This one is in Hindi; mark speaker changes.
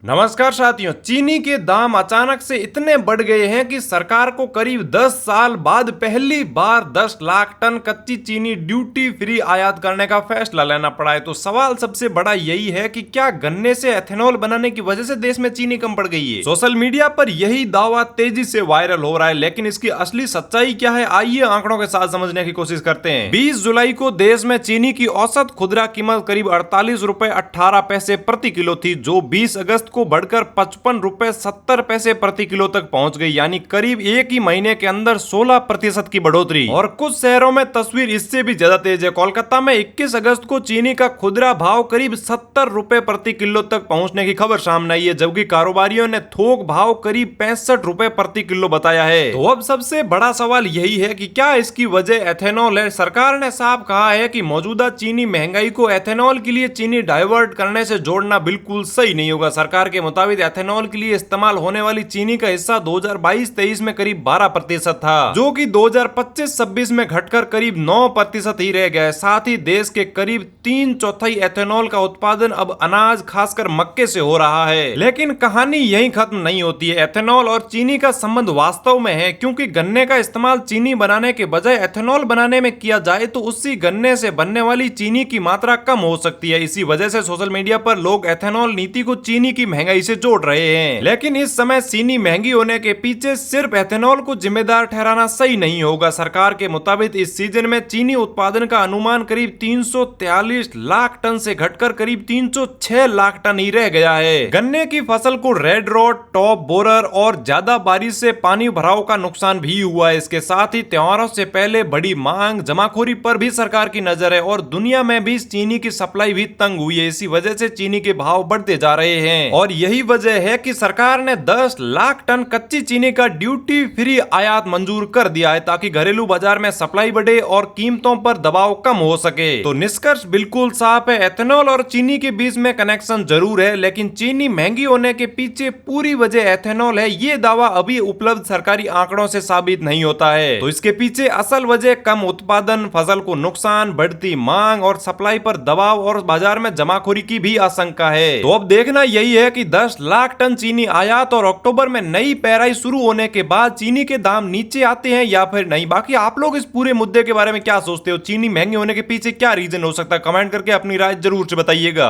Speaker 1: नमस्कार साथियों। चीनी के दाम अचानक से इतने बढ़ गए हैं कि सरकार को करीब 10 साल बाद पहली बार 10 लाख टन कच्ची चीनी ड्यूटी फ्री आयात करने का फैसला लेना पड़ा है। तो सवाल सबसे बड़ा यही है कि क्या गन्ने से एथेनॉल बनाने की वजह से देश में चीनी कम पड़ गई है। सोशल मीडिया पर यही दावा तेजी से वायरल हो रहा है, लेकिन इसकी असली सच्चाई क्या है, आइए आंकड़ों के साथ समझने की कोशिश करते हैं। 20 जुलाई को देश में चीनी की औसत खुदरा कीमत करीब 48 रुपए 18 पैसे प्रति किलो थी, जो 20 अगस्त को बढ़कर 55 रुपए 70 पैसे प्रति किलो तक पहुंच गई, यानी करीब एक ही महीने के अंदर 16% की बढ़ोतरी। और कुछ शहरों में तस्वीर इससे भी ज्यादा तेज है। कोलकाता में 21 अगस्त को चीनी का खुदरा भाव करीब 70 रुपए प्रति किलो तक पहुंचने की खबर सामने आई है, जबकि कारोबारियों ने थोक भाव करीब 65 रुपए प्रति किलो बताया है। तो अब सबसे बड़ा सवाल यही है कि क्या इसकी वजह एथेनॉल है। सरकार ने साफ कहा है कि मौजूदा चीनी महंगाई को एथेनॉल के लिए चीनी डाइवर्ट करने से जोड़ना बिल्कुल सही नहीं होगा। सरकार के मुताबिक एथेनॉल के लिए इस्तेमाल होने वाली चीनी का हिस्सा 2022-23 में करीब 12% था, जो कि 2025-26 में घटकर करीब 9% ही रह गया है। साथ ही देश के करीब 3/4 एथेनॉल का उत्पादन अब अनाज खासकर मक्के से हो रहा है। लेकिन कहानी यहीं खत्म नहीं होती है। एथेनॉल और चीनी का संबंध वास्तव में है, क्योंकि गन्ने का इस्तेमाल चीनी बनाने के बजाय एथेनॉल बनाने में किया जाए तो उसी गन्ने से बनने वाली चीनी की मात्रा कम हो सकती है। इसी वजह से सोशल मीडिया पर लोग एथेनॉल नीति को चीनी की महंगाई से जोड़ रहे हैं। लेकिन इस समय चीनी महंगी होने के पीछे सिर्फ एथेनॉल को जिम्मेदार ठहराना सही नहीं होगा। सरकार के मुताबिक इस सीजन में चीनी उत्पादन का अनुमान करीब 343 लाख टन से घटकर करीब 306 लाख टन ही रह गया है। गन्ने की फसल को रेड रॉट, टॉप बोरर और ज्यादा बारिश से पानी भराव का नुकसान भी हुआ है। इसके साथ ही त्योहारों से पहले बड़ी मांग, जमाखोरी पर भी सरकार की नजर है और दुनिया में भी चीनी की सप्लाई भी तंग हुई है। इसी वजह से चीनी के भाव बढ़ते जा रहे हैं और यही वजह है कि सरकार ने 10 लाख टन कच्ची चीनी का ड्यूटी फ्री आयात मंजूर कर दिया है, ताकि घरेलू बाजार में सप्लाई बढ़े और कीमतों पर दबाव कम हो सके। तो निष्कर्ष बिल्कुल साफ है, एथेनॉल और चीनी के बीच में कनेक्शन जरूर है, लेकिन चीनी महंगी होने के पीछे पूरी वजह एथेनॉल है, ये दावा अभी उपलब्ध सरकारी आंकड़ों से साबित नहीं होता है। तो इसके पीछे असल वजह कम उत्पादन, फसल को नुकसान, बढ़ती मांग और सप्लाई पर दबाव और बाजार में जमाखोरी की भी आशंका है। तो अब देखना यही है कि 10 लाख टन चीनी आयात और अक्टूबर में नई पेराई शुरू होने के बाद चीनी के दाम नीचे आते हैं या फिर नहीं। बाकी आप लोग इस पूरे मुद्दे के बारे में क्या सोचते हो? चीनी महंगी होने के पीछे क्या रीजन हो सकता है? कमेंट करके अपनी राय जरूर से बताइएगा।